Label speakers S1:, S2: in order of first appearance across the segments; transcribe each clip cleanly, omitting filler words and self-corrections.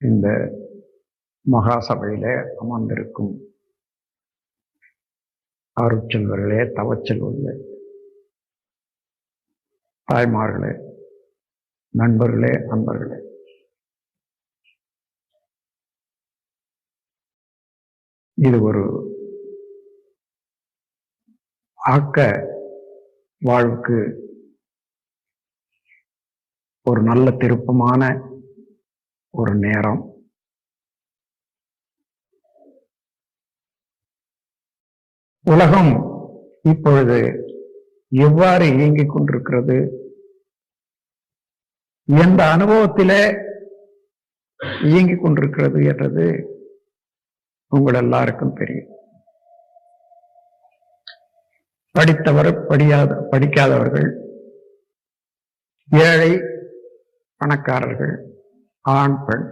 S1: இந்த மகாசபையிலே அமர்ந்திருக்கும் அருட்செல்வர்களே, தவச்செல்வர்களே, தாய்மார்களே, நண்பர்களே, அன்பர்களே, இது ஒரு ஆக்க வாழ்வுக்கு ஒரு நல்ல திருப்பமான ஒரு நேரம். உலகம் இப்பொழுது எவ்வாறு இயங்கிக் கொண்டிருக்கிறது, எந்த அனுபவத்திலே இயங்கிக் கொண்டிருக்கிறது என்றது உங்கள் எல்லாருக்கும் தெரியும். படித்தவர், படிக்காதவர்கள், ஏழை பணக்காரர்கள், ஆண் பெண்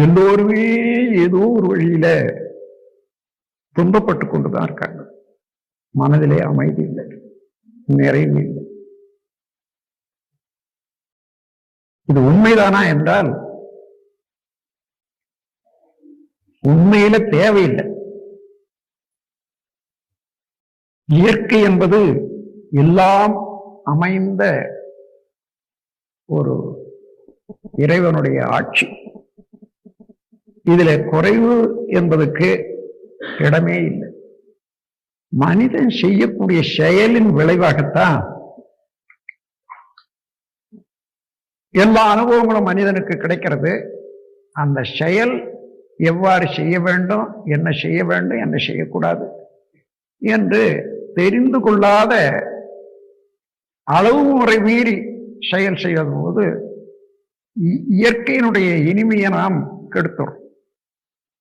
S1: எல்லோருமே ஏதோ ஒரு வழியில துன்பப்பட்டு கொண்டுதான் இருக்காங்க. மனதிலே அமைதி இல்லை, நிறைவு இல்லை. இது உண்மைதானா என்றால் உண்மையில தேவையில்லை. இயற்கை என்பது எல்லாம் அமைந்த ஒரு இறைவனுடைய ஆட்சி. இதுல குறைவு என்பதற்கு இடமே இல்லை. மனிதன் செய்யக்கூடிய செயலின் விளைவாகத்தான் எல்லா அனுபவங்களும் மனிதனுக்கு கிடைக்கிறது. அந்த செயல் எவ்வாறு செய்ய வேண்டும், என்ன செய்ய வேண்டும், என்ன செய்யக்கூடாது என்று தெரிந்து கொள்ளாத அளவு முறை மீறி செயல் செய்வதன் போது இயற்கையினுடைய இனிமையை நாம் கெடுத்துறோம்.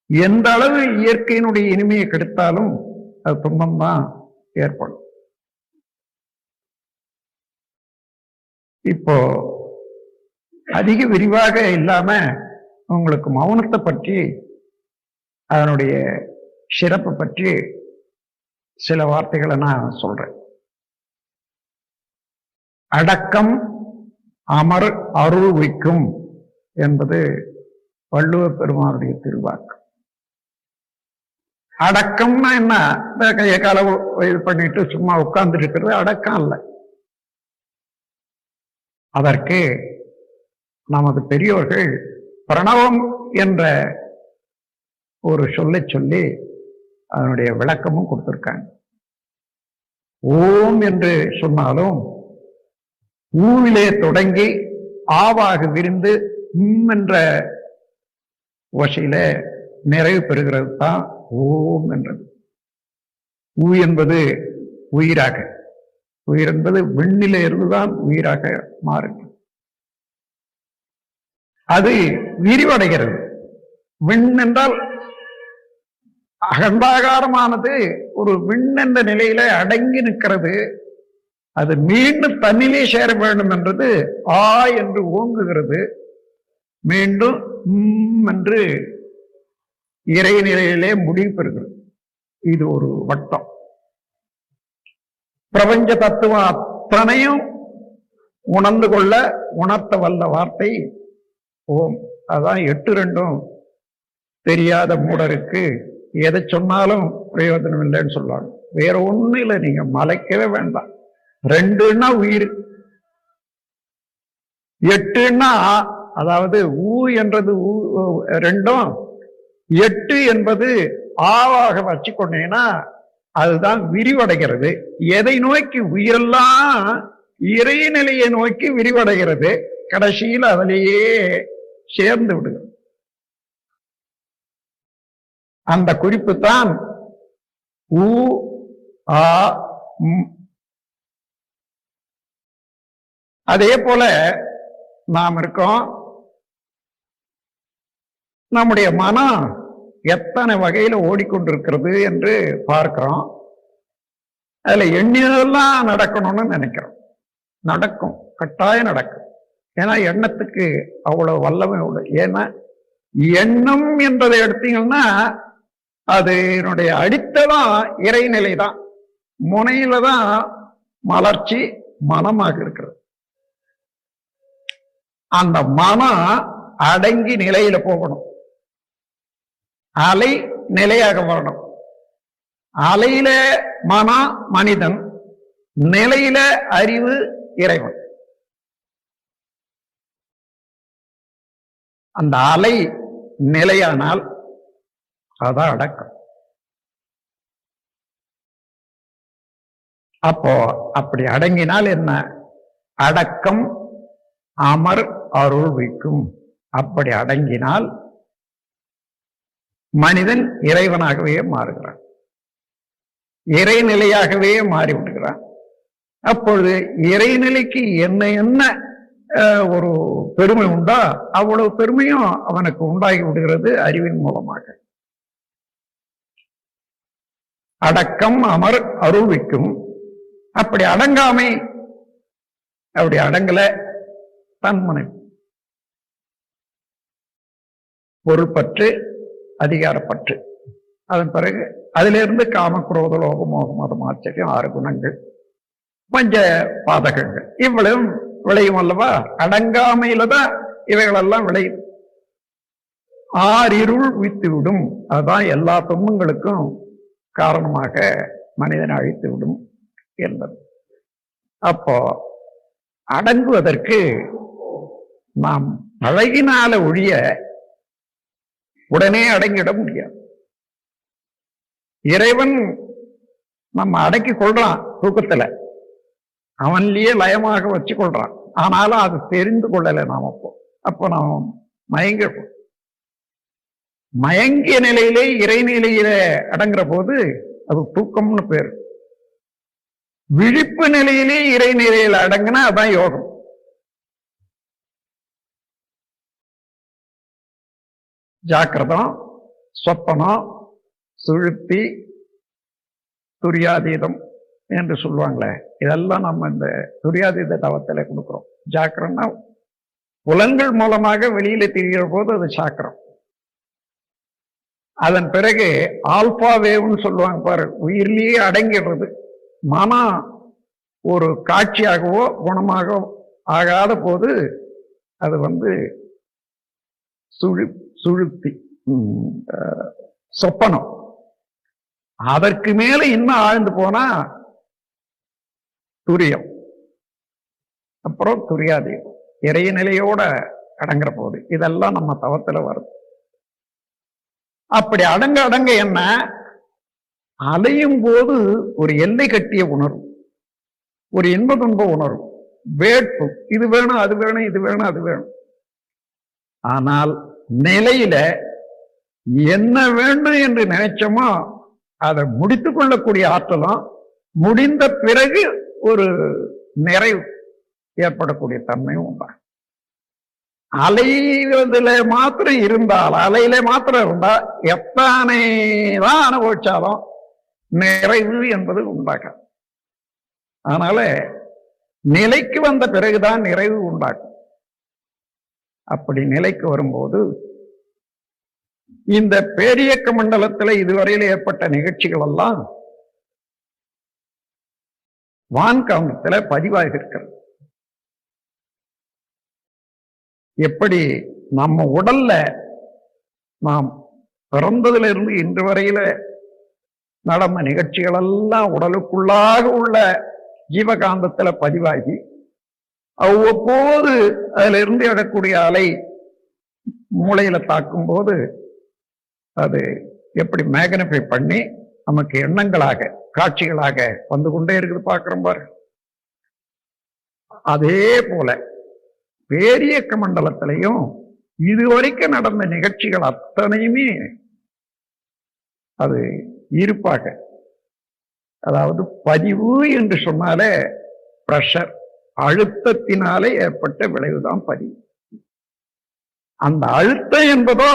S1: எந்த அளவு இயற்கையினுடைய இனிமையை கெடுத்தாலும் அது துன்பம்தான் ஏற்படும். இப்போ அதிக விரிவாக இல்லாம உங்களுக்கு மௌனத்தை பற்றி, அதனுடைய சிறப்பை பற்றி சில வார்த்தைகளை நான் சொல்றேன். அடக்கம் அமர் அருள் வைக்கும் என்பது வள்ளுவ பெருமானுடைய திருவாக்கு. அடக்கம்னா என்ன? இந்த கையை கால இது பண்ணிட்டு சும்மா உட்கார்ந்துட்டு இருக்கிறது அடக்கம் அல்ல. அதற்கு நமது பெரியோர்கள் பிரணவம் என்ற ஒரு சொல்லை சொல்லி அதனுடைய விளக்கமும் கொடுத்திருக்காங்க. ஓம் என்று சொன்னாலும் ஊவிலே தொடங்கி ஆவாக விரிந்து என்ற ஓசையில நிறைவு பெறுகிறது தான் ஓம் என்றது. ஊ என்பது உயிராக, உயிர் என்பது விண்ணில இருந்துதான் உயிராக மாறுகிறது. அது விரிவடைகிறது. விண் என்றால் அகண்டாகாரமானது ஒரு விண் என்ற நிலையில அடங்கி நிற்கிறது. அது மீண்டும் தன்னிலே சேர வேண்டும் என்றது ஆ என்று ஓங்குகிறது. மீண்டும் என்று இறை நிலையிலே முடிவு பெறுகிறது. இது ஒரு வட்டம். பிரபஞ்ச தத்துவம் அத்தனையும் உணர்ந்து கொள்ள உணர்த்த வல்ல வார்த்தை ஓம். அதான் 8-2 தெரியாத மூடருக்கு எதை சொன்னாலும் பிரயோஜனம் இல்லைன்னு சொல்லுவாங்க. வேற ஒண்ணும் இல்லை, நீங்க மலைக்கவே வேண்டாம். 2ன்னா உயிர், 8ன்னா அதாவது ஊ என்றது 2ம் 8 என்பது ஆவாக வச்சு கொண்டீங்கன்னா அதுதான் விரிவடைகிறது. எதை நோக்கி? உயிரெல்லாம் இறைநிலையை நோக்கி விரிவடைகிறது. கடைசியில் அதிலேயே சேர்ந்து விடுகிறது. அந்த குறிப்பு தான் ஊ ஆ. அதே போல நாம் இருக்கோம். நம்முடைய மனம் எத்தனை வகையில ஓடிக்கொண்டிருக்கிறது என்று பார்க்கிறோம். அதுல எண்ணினதெல்லாம் நடக்கணும்னு நினைக்கிறோம். நடக்கும், கட்டாயம் நடக்கும். ஏன்னா எண்ணத்துக்கு அவ்வளவு வல்லமை உண்டு. ஏன்னா எண்ணம் என்பதை எடுத்தீங்கன்னா அது என்னுடைய அடித்தளம் இறைநிலை தான். முனையில தான் மலர்ச்சி மனமாக இருக்கிறது. அந்த மனம் அடங்கி நிலையில போகணும். அலை நிலையாக வரணும். அலையில மனிதன், நிலையில அறிவு இறைவன். அந்த அலை நிலையானால் அதான் அடக்கம். அப்போ அப்படி அடங்கினால் என்ன? அடக்கம் அமர் அருள் வைக்கும். அப்படி அடங்கினால் மனிதன் இறைவனாகவே மாறுகிறான், இறைநிலையாகவே மாறிவிடுகிறான். அப்பொழுது இறைநிலைக்கு என்ன என்ன ஒரு பெருமை உண்டா அவ்வளவு பெருமையும் அவனுக்கு உண்டாகி விடுகிறது அறிவின் மூலமாக. அடக்கம் அமர் அருள் வைக்கும். அப்படி அடங்காமை, அப்படி அடங்கல தன்மனை, பொருள்பற்று, அதிகாரப்பற்று, அதன் பிறகு அதிலிருந்து காமக்ரோத லோக மோகம் மதம் ஆச்சரியம் 6 குணங்கள், பஞ்ச பாதகங்கள் இவ்வளவும் விளையும் அல்லவா? அடங்காமையில தான் இவைகளெல்லாம் விளையும். ஆறிருள் வித்து விடும். அதுதான் எல்லா துன்பங்களுக்கும் காரணமாக மனிதனை அழித்து விடும் என்பது. அப்போ அடங்குவதற்கு நாம் பழகினால ஒழிய உடனே அடங்கிட முடியாது. இறைவன் நம்ம அடக்கி கொள்றான் தூக்கத்துல, அவன்லயே லயமாக வச்சு கொள்றான். ஆனாலும் அது தெரிந்து கொள்ளலை நாம். அப்போ நாம் மயங்கிய நிலையிலே இறைநிலையில அடங்குற போது அது தூக்கம்னு பேர். விழிப்பு நிலையிலே இறைநிலையில அடங்குனா அதான் யோகம். ஜாக்கிரதம், சொப்பனம், சுழுத்தி, துரியாதீதம் என்று சொல்லுவாங்களே, இதெல்லாம் நம்ம இந்த துரியாதீத தவத்தில் கொடுக்கிறோம். ஜாக்கிரம்னா புலன்கள் மூலமாக வெளியில தெரிகிற போது அது சாக்கிரம். அதன் பிறகு ஆல்பா வேவ்னு சொல்லுவாங்க பாரு, உயிர்லயே அடங்கிடுறது. மனம் ஒரு காட்சியாகவோ குணமாக ஆகாத போது அது சுழுத்தி, சொப்பனம். அதற்கு மேல இன்னும் ஆழ்ந்து போனா துரியம், அப்புறம் துரியாதீதம், இறைநிலையோட அடங்குற போது. இதெல்லாம் நம்ம தவத்துல வருது. அப்படி அடங்க அடங்க என்ன, அலையும் போது ஒரு எல்லை கட்டிய உணர்வு, ஒரு இன்ப துன்ப உணர்வு, வேட்பு, இது வேணும் அது வேணும், இது வேணும் அது வேணும். ஆனால் நிலையில என்ன வேண்டும் என்று நினைச்சோமோ அதை முடித்துக் கொள்ளக்கூடிய ஆற்றலும், முடிந்த பிறகு ஒரு நிறைவு ஏற்படக்கூடிய தன்மையும் உண்டாகும். அலையில மாத்திரம் இருந்தால், அலையில மாத்திரம் இருந்தா எத்தனை தான் அனுபவிச்சாலும் நிறைவு என்பது உண்டாகும். அதனால நிலைக்கு வந்த பிறகுதான் நிறைவு உண்டாகும். அப்படி நிலைக்கு வரும்போது இந்த பேரியக்க மண்டலத்தில் இதுவரையில் ஏற்பட்ட நிகழ்ச்சிகள் எல்லாம் வான்காந்தத்துல பதிவாகி இருக்கிறது. எப்படி நம்ம உடல்ல நாம் பிறந்ததுல இருந்து இன்று வரையில நடந்த நிகழ்ச்சிகள் எல்லாம் உடலுக்குள்ளாக உள்ள ஜீவகாந்தத்துல பதிவாகி அவ்வப்போது அதுல இருந்து எழக்கூடிய அலை மூளையில தாக்கும் போது அது எப்படி மேக்னிஃபை பண்ணி நமக்கு எண்ணங்களாக காட்சிகளாக வந்து கொண்டே இருக்குது, பார்க்கிறோம் பாரு. அதே போல பேரியக்க மண்டலத்திலையும் இதுவரைக்கும் நடந்த நிகழ்ச்சிகள் அத்தனையுமே அது இருப்பாக, அதாவது பதிவு என்று சொன்னாலே பிரஷர், அழுத்தத்தினாலே ஏற்பட்ட விளைவுதான் பதிவு. அந்த அழுத்தம் என்பதோ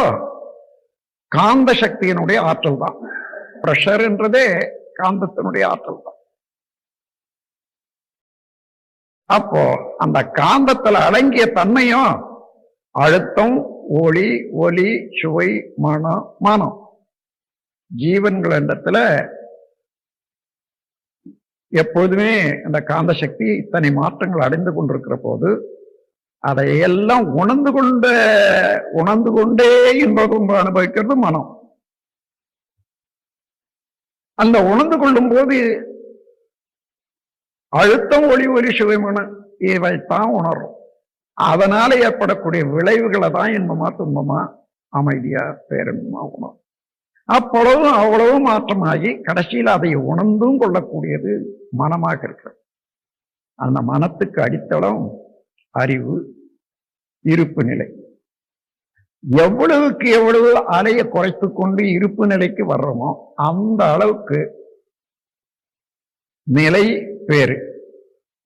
S1: காந்த சக்தியினுடைய ஆற்றல் தான். பிரஷர் என்றதே காந்தத்தினுடைய ஆற்றல் தான். அப்போ அந்த காந்தத்துல அடங்கிய தன்மையும் அழுத்தம், ஒளி, ஒலி, சுவை, மனம் ஜீவன்கள் இடத்துல எப்பொழுதுமே அந்த காந்த சக்தி இத்தனை மாற்றங்கள் அடைந்து கொண்டிருக்கிற போது அதையெல்லாம் உணர்ந்து கொண்டே இன்ப துன்பம் அனுபவிக்கிறது மனம். அந்த உணர்ந்து கொள்ளும் போது அழுத்தம், ஒளி சுவைமன இவைத்தான் உணரும். அதனால ஏற்படக்கூடிய விளைவுகளை தான் இன்பமா துன்பமா அமைதியா பேரின்பமா உணரும். அவ்வளவு மாற்றமாகி கடைசியில் அதை உணர்ந்தும் கொள்ளக்கூடியது மனமாக இருக்கிறது. அந்த மனத்துக்கு அடித்தளம் அறிவு, இருப்பு நிலை. எவ்வளவுக்கு எவ்வளவு அலையை குறைத்து கொண்டு இருப்பு நிலைக்கு வர்றோமோ அந்த அளவுக்கு நிலை பேரு,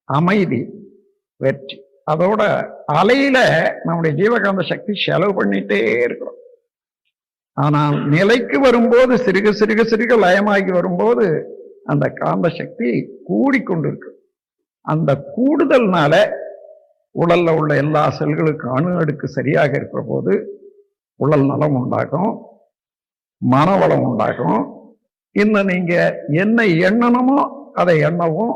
S1: அமைதி வெற்றி. அதோட அலையில நம்முடைய ஜீவகாந்த சக்தி செலவு பண்ணிட்டே இருக்கிறோம். ஆனால் நிலைக்கு வரும்போது சிறுக லயமாகி வரும்போது அந்த காந்த சக்தி கூடிக்கொண்டிருக்கு. அந்த கூடுதல்னால உடல்ல உள்ள எல்லா செல்களுக்கும் அணு அடுக்கு சரியாக இருக்கிற போது உடல் நலம் உண்டாகும், மனவளம் உண்டாகும். இன்னும் நீங்க என்ன எண்ணணுமோ அதை எண்ணவும்,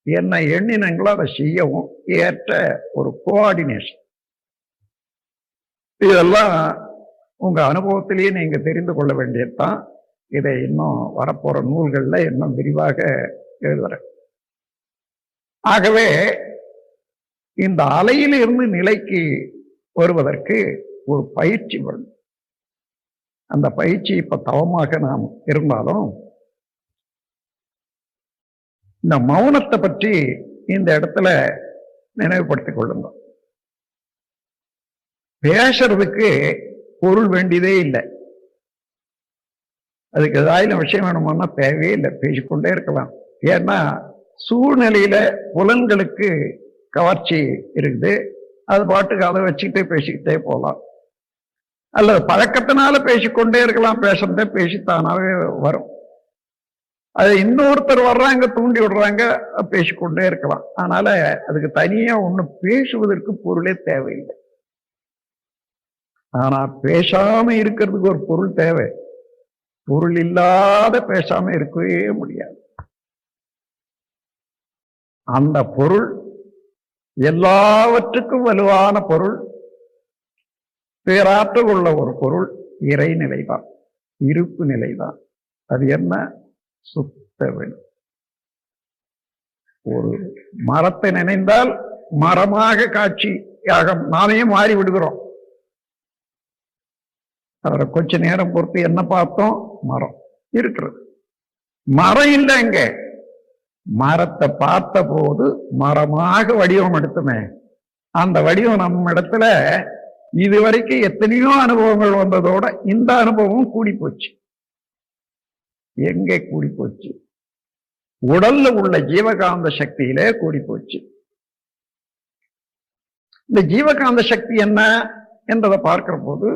S1: என்ன எண்ணினங்களோ அதை செய்யவும் ஏற்ற ஒரு கோஆர்டினேஷன். இதெல்லாம் உங்க அனுபவத்திலேயே நீங்க தெரிந்து கொள்ள வேண்டியதுதான். இதை இன்னும் வரப்போற நூல்கள்ல இன்னும் விரிவாக எழுதுறேன். ஆகவே இந்த அலையிலிருந்து நிலைக்கு வருவதற்கு ஒரு பயிற்சி வேணும். அந்த பயிற்சி இப்ப தவமாக நாம் இருந்தாலும் இந்த மௌனத்தை பற்றி இந்த இடத்துல நினைவுபடுத்திக் கொள்ளுங்க. பேசுறதுக்கு பொருள் வேண்டியதே இல்லை. அதுக்கு ஏதாயிரம் விஷயம் வேணுமானா தேவையே இல்லை, பேசிக்கொண்டே இருக்கலாம். ஏன்னா சூழ்நிலையில புலன்களுக்கு கவர்ச்சி இருக்குது, அது பாட்டுக்கு அதை வச்சுக்கிட்டே பேசிக்கிட்டே போகலாம். அல்லது பழக்கத்தினால பேசிக்கொண்டே இருக்கலாம், பேசுறதே பேசித்தானாவே வரும். அது இன்னொருத்தர் வர்றாங்க தூண்டி விடுறாங்க, பேசிக்கொண்டே இருக்கலாம். அதனால அதுக்கு தனியா ஒண்ணு பேசுவதற்கு பொருளே தேவையில்லை. ஆனா பேசாம இருக்கிறதுக்கு ஒரு பொருள் தேவை. பொருள் இல்லாத பேசாம இருக்கவே முடியாது. அந்த பொருள் எல்லாவற்றுக்கும் வலுவான பொருள், பேராற்றல் உள்ள ஒரு பொருள் இறைநிலைதான், இருப்பு நிலைதான். அது என்ன? சுத்த வெளி. ஒரு மரத்தை நினைந்தால் மரமாக காட்சியாக நாமே மாறி விடுகிறோம். அவரை கொஞ்ச நேரம் பொறுத்து என்ன பார்த்தோம்? மரம் இருக்கிறது. மரம் இல்லை இங்க. மரத்தை பார்த்த போது மரமாக வடிவம் எடுத்துமே. அந்த வடிவம் நம்ம இடத்துல இதுவரைக்கும் எத்தனையோ அனுபவங்கள் வந்ததோட இந்த அனுபவம் கூடி போச்சு. எங்கே கூடி போச்சு? உடல்ல உள்ள ஜீவகாந்த சக்தியிலே கூடி போச்சு. இந்த ஜீவகாந்த சக்தி என்ன என்றதை பார்க்கிற போது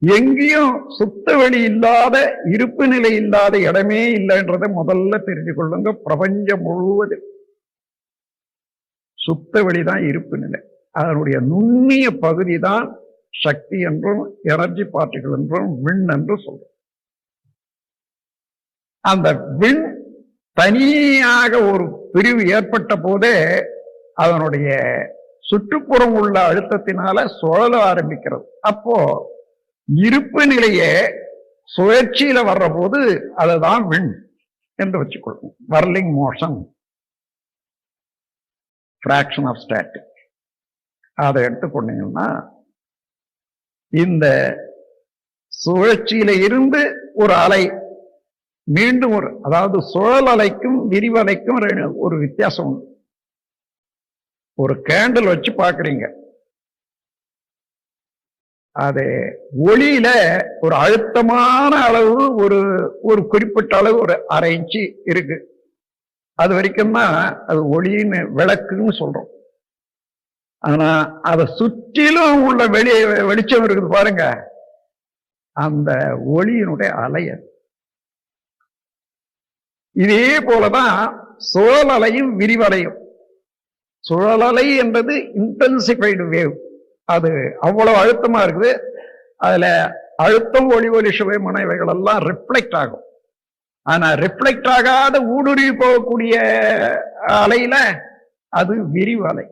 S1: எங்கேயும் சுத்த வெளி இல்லாத, இருப்பு நிலை இல்லாத இடமே இல்லைன்றதை முதல்ல தெரிஞ்சு கொள்ளுங்க. பிரபஞ்சம் முழுவதும் சுத்த வெளிதான் இருப்பு நிலை. அதனுடைய நுண்ணிய பகுதி தான் சக்தி என்றும் எனர்ஜி பார்ட்டிகள் என்றும் விண் என்று சொல்றோம். அந்த விண் தனியாக ஒரு பிரிவு ஏற்பட்ட போதே அதனுடைய சுற்றுப்புறம் உள்ள அழுத்தத்தினால சுழல ஆரம்பிக்கிறது. அப்போ இருப்பு நிலையே சுழற்சியில வர்ற போது அதுதான் விண் என்று வச்சுக்கொள்ளும். Whirling motion, fraction of static. அதை எடுத்துக்கொண்டீங்கன்னா இந்த சுழற்சியில இருந்து ஒரு அலை மீண்டும் ஒரு, அதாவது சுழல் அலைக்கும் விரிவலைக்கும் ஒரு வித்தியாசம் உண்டு. ஒரு கேண்டில் வச்சு பாக்குறீங்க, அது ஒளியில ஒரு அழுத்தமான அளவு ஒரு குறிப்பிட்ட அளவு ஒரு 1/2 இன்ச்சு இருக்கு. அது வரைக்கும் தான் அது ஒளின்னு விளக்குன்னு சொல்றோம். ஆனா அதை சுற்றிலும் உள்ள வெளிச்சம் இருக்குது பாருங்க, அந்த ஒளியினுடைய அலை. இதே போலதான் சுழல் அலையும் விரிவலையும். சுழலலை என்பது இன்டென்சிஃபைடு வேவ். அது அவ்வளவு அழுத்தமா இருக்குது. அதுல அழுத்தம், ஒளி சுவை இவைகள் எல்லாம் ரிஃப்ளெக்ட் ஆகும். ஆனா ரிஃப்ளெக்ட் ஆகாத ஊடுருவி போகக்கூடிய அலையில அது விரிவு அலை.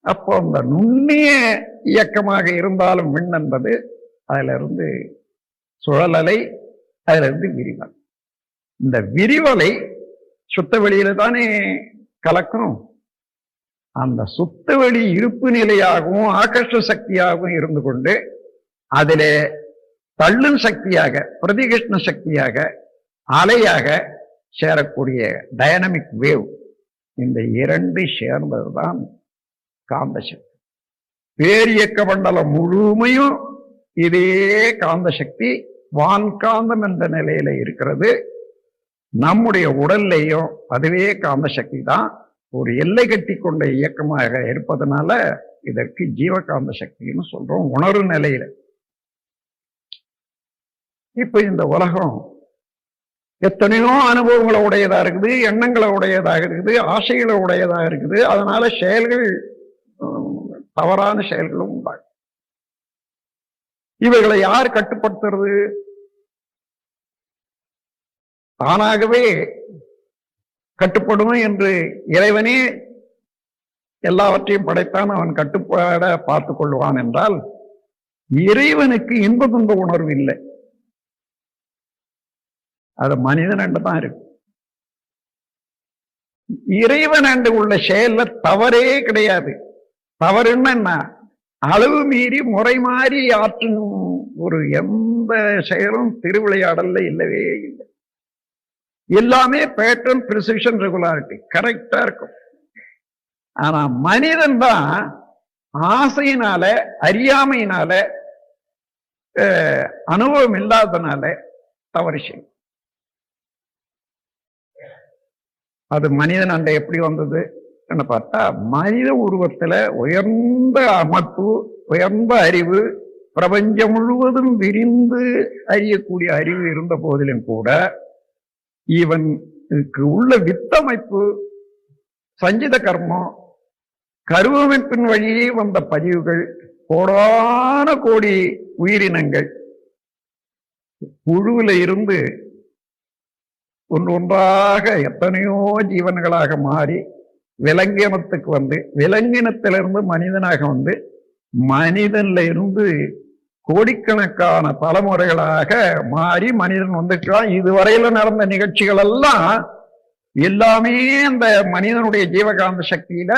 S1: அப்போ அந்த நுண்ணிய இயக்கமாக இருந்தாலும் விண் என்பது அதுல இருந்து சுழலலை, அதுல இருந்து விரிவல். இந்த விரிவலை சுத்த வெளியில தானே கலக்கும். அந்த சுத்த வெளி இருப்பு நிலையாகவும் ஆகர்ஷ சக்தியாகவும் இருந்து கொண்டு அதிலே தள்ளும் சக்தியாக, பிரதிகிருஷ்ண சக்தியாக, அலையாக சேரக்கூடிய டைனமிக் வேவ், இந்த இரண்டு சேர்ந்ததுதான் காந்த சக்தி. பேரியக்க மண்டலம் முழுமையும் இதே காந்த சக்தி வான்காந்தம் என்ற நிலையில இருக்கிறது. நம்முடைய உடல்லையும் அதுவே காந்த சக்தி தான் ஒரு எல்லை கட்டி கொண்ட இயக்கமாக இருப்பதனால இதற்கு ஜீவகாந்த சக்தின்னு சொல்றோம் உணர்வு நிலையில. இப்ப இந்த உலகம் எத்தனையோ அனுபவங்களை உடையதா இருக்குது, எண்ணங்களை உடையதாக இருக்குது, ஆசைகளை உடையதாக இருக்குது. அதனால செயல்கள், தவறான செயல்களும் உண்டாகும். இவைகளை யார் கட்டுப்படுத்துறது? தானாகவே கட்டுப்படும் என்று இறைவனே எல்லாவற்றையும் படைத்தான், அவன் கட்டுப்பாட பார்த்துக் கொள்வான் என்றால் இறைவனுக்கு இன்ப துன்ப உணர்வு இல்லை. அது மனிதன் என்று தான் இருக்கு. இறைவன் என்று உள்ள செயல்ல தவறே கிடையாது. தவறுன்னா என்ன? அளவு மீறி முறை மாறி ஆற்றும் ஒரு எந்த செயலும் திருவிளையாடல்ல இல்லவே இல்லை. எல்லாமே பேட்டர்ன், பிரிசிஷன், ரெகுலாரிட்டி கரெக்டா இருக்கும். ஆனா மனிதன் தான் ஆசையினால, அறியாமையினால, அனுபவம் இல்லாதனால தவறு செய்யும். அது மனிதன் அண்டை எப்படி வந்தது என்ன பார்த்தா, மனித உருவத்துல உயர்ந்த அமைப்பு, உயர்ந்த அறிவு, பிரபஞ்சம் முழுவதும் விரிந்து அறியக்கூடிய அறிவு இருந்த போதிலும் கூட இவனுக்கு உள்ள வித்தமைப்பு, சஞ்சித கர்மம், கருவமைப்பின் வழியே வந்த பதிவுகள், கோடான கோடி உயிரினங்கள் புழுவில இருந்து ஒன்று ஒன்றாக எத்தனையோ ஜீவன்களாக மாறி விலங்கினத்துக்கு வந்து, விலங்கினத்திலிருந்து மனிதனாக வந்து, மனிதன்ல இருந்து கோடிக்கணக்கான தலைமுறைகளாக மாறி மனிதன் வந்துட்டான். இதுவரையில நடந்த நிகழ்ச்சிகள் எல்லாம் எல்லாமே அந்த மனிதனுடைய ஜீவகாந்த சக்தியில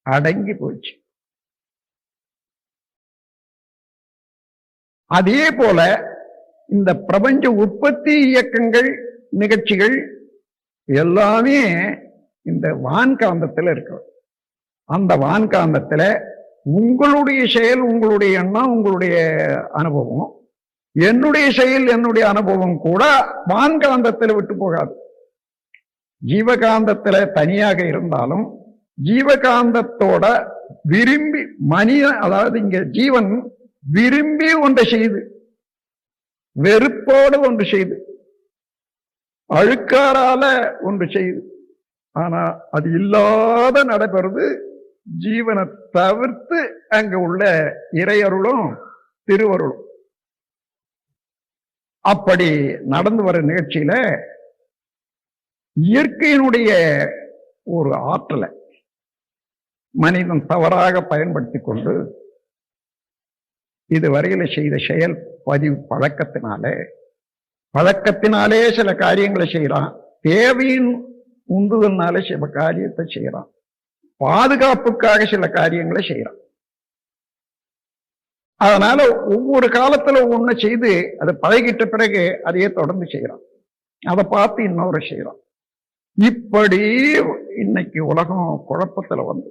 S1: அடங்கி போச்சு. அதே போல இந்த பிரபஞ்ச உற்பத்தி இயக்கங்கள், நிகழ்ச்சிகள் எல்லாமே இந்த வான்காந்தத்துல இருக்கு. அந்த வான்காந்தத்துல உங்களுடைய செயல், உங்களுடைய எண்ணம், உங்களுடைய அனுபவம், என்னுடைய செயல், என்னுடைய அனுபவம் கூட வான்காந்தத்துல விட்டு போகாது. ஜீவகாந்தத்துல தனியாக இருந்தாலும் ஜீவகாந்தத்தோட விரும்பி மனிதன், அதாவது இங்க ஜீவன் விரும்பி ஒன்றை செய்து, வெறுப்போடு ஒன்று செய்து, அழுக்காரால ஒன்று செய்து, ஆனா அது இல்லாத நடைபெறுது ஜீவனை தவிர்த்து அங்க உள்ள இறையருளும் திருவருளும். அப்படி நடந்து வர நிகழ்ச்சியில இயற்கையினுடைய ஒரு ஆற்றலை மனிதன் தவறாக பயன்படுத்தி கொண்டு இதுவரையில செய்த செயல் பதிவு பழக்கத்தினாலே சில காரியங்களை செய்யறான். தேவையின் உந்துதல்னாலே சில காரியத்தை செய்யறான். பாதுகாப்புக்காக சில காரியங்களை செய்யறான். அதனால ஒவ்வொரு காலத்துல ஒண்ணு செய்து அதை பழகிட்ட பிறகு அதையே தொடர்ந்து செய்யறான். அதை பார்த்து இன்னொரு செய்யறான். இப்படி இன்னைக்கு உலகம் குழப்பத்துல வந்து,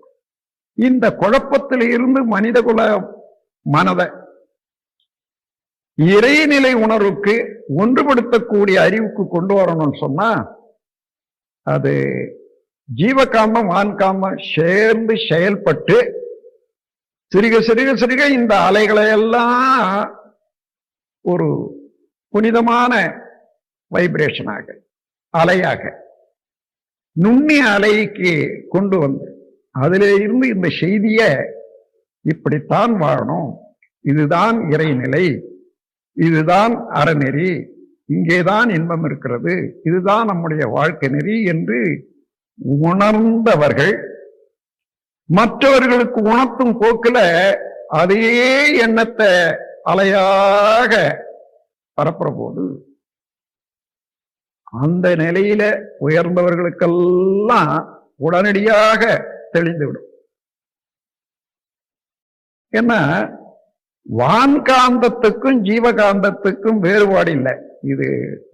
S1: இந்த குழப்பத்தில இருந்து மனிதகுல மனதை இறைநிலை உணர்வுக்கு ஒன்றுபடுத்தக்கூடிய அறிவுக்கு கொண்டு வரணும்னு சொன்னா அது ஜீவகாந்தம், வான்காந்தம் சேர்ந்து செயல்பட்டு சிறுக சிறுக சிறுக இந்த அலைகளை எல்லாம் ஒரு புனிதமான வைப்ரேஷனாக, அலையாக, நுண்ணிய அலைக்கு கொண்டு வந்து அதிலே இருந்து இந்த செய்திய இப்படித்தான் வாழணும், இதுதான் இறைநிலை, இதுதான் அறநெறி, இங்கேதான் இன்பம் இருக்கிறது, இதுதான் நம்முடைய வாழ்க்கை நெறி என்று உணர்ந்தவர்கள் மற்றவர்களுக்கு உணர்த்தும் போக்குல அதே எண்ணத்தை அலையாக பரப்புற போது அந்த நிலையில உயர்ந்தவர்களுக்கெல்லாம் உடனடியாக தெளிந்துவிடும். ஏன்னா வான்காந்தத்துக்கும் ஜீவகாந்தத்துக்கும் வேறுபாடு இல்லை. இது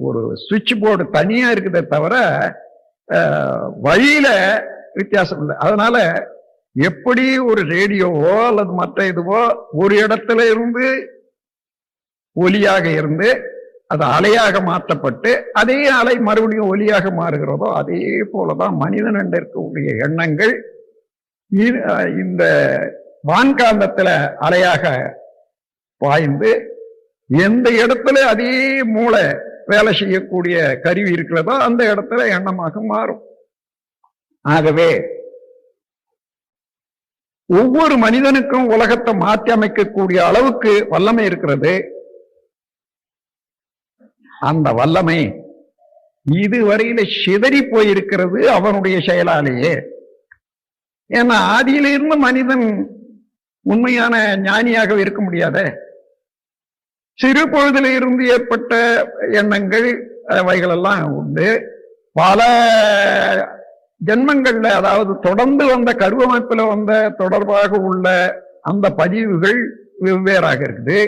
S1: ஒரு சுவிட்ச் போர்டு தனியா இருக்குதே தவிர வழியில வித்தியாசம் இல்லை. அதனால எப்படி ஒரு ரேடியோவோ அல்லது மற்ற இதுவோ ஒரு இடத்துல இருந்து ஒலியாக இருந்து அது அலையாக மாற்றப்பட்டு அதே அலை மறுபடியும் ஒலியாக மாறுகிறதோ அதே போலதான் மனிதன் இருக்கக்கூடிய எண்ணங்கள் இந்த வான்காந்தத்துல அலையாக பாய்ந்து எந்த இடத்துல அதே மூளை வேலை செய்யக்கூடிய கருவி இருக்கிறதோ அந்த இடத்துல எண்ணமாக மாறும். ஆகவே ஒவ்வொரு மனிதனுக்கும் உலகத்தை மாற்றி அமைக்கக்கூடிய அளவுக்கு வல்லமை இருக்கிறது. அந்த வல்லமை இதுவரையில சிதறி போயிருக்கிறது அவனுடைய செயலாலேயே. ஏன்னா ஆதியிலிருந்து மனிதன் உண்மையான ஞானியாக இருக்க முடியாத சிறு பொழுதுல இருந்து ஏற்பட்ட எண்ணங்கள் அவைகள் எல்லாம் உண்டு. பல ஜென்மங்கள்ல அதாவது தொடர்ந்து வந்த கருவமைப்புல வந்த தொடர்பாக உள்ள அந்த பதிவுகள் வெவ்வேறாக இருக்குது.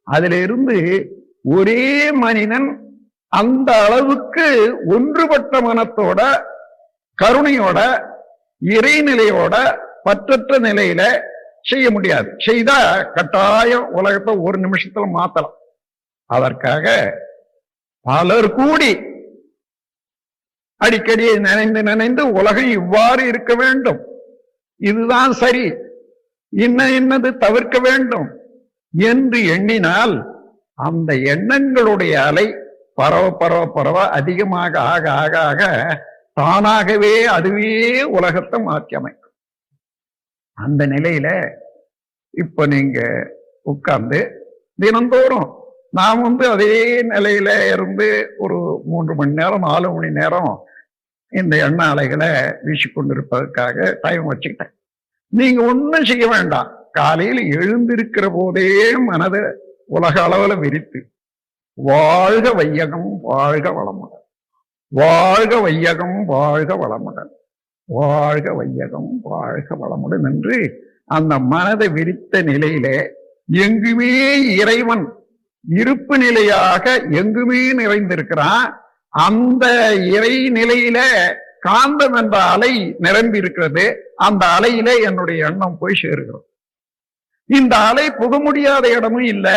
S1: அதுல இருந்து ஒரே மனிதன் அந்த அளவுக்கு ஒன்றுபட்ட மனத்தோட கருணையோட இறைநிலையோட பற்றற்ற நிலையில செய்ய முடியாது. செய்தா கட்டாயம் உலகத்தை ஒரு நிமிஷத்துல மாத்தலாம். அதற்காக பலர் கூடி அடிக்கடி நினைந்து நினைந்து உலகம் இவ்வாறு இருக்க வேண்டும், இதுதான் சரி, இன்னது தவிர்க்க வேண்டும் என்று எண்ணினால் அந்த எண்ணங்களுடைய அலை பரவ பரவ பரவ அதிகமாக ஆக ஆக ஆக தானாகவே அதுவே உலகத்தை மாற்றி அமைக்கும். அந்த நிலையில இப்ப நீங்க உட்கார்ந்து தினந்தோறும் நாம் அதே நிலையில இருந்து ஒரு 3 மணி நேரம் 4 மணி நேரம் இந்த எண்ண அலைகளை வீசிக்கொண்டிருப்பதற்காக டைம் வச்சுக்கிட்டேன். நீங்க ஒன்றும் செய்ய வேண்டாம். காலையில் எழுந்திருக்கிற போதே மனதை உலக அளவுல விரித்து வாழ்க வையகம் வாழ்க வளமுடன், வாழ்க வையகம் வாழ்க வளமுடன், வாழ்க வையகம் வாழ்க வளமுடன் என்று அந்த மனதை விரித்த நிலையிலே எங்குமே இறைவன் இருப்பு நிலையாக எங்குமே நிறைந்திருக்கிறான். அந்த இறை நிலையில காந்தம் என்ற அலை நிரம்பி இருக்கிறது. அந்த அலையில என்னுடைய எண்ணம் போய் சேருகிறது. இந்த அலை புக முடியாத இடமும் இல்லை.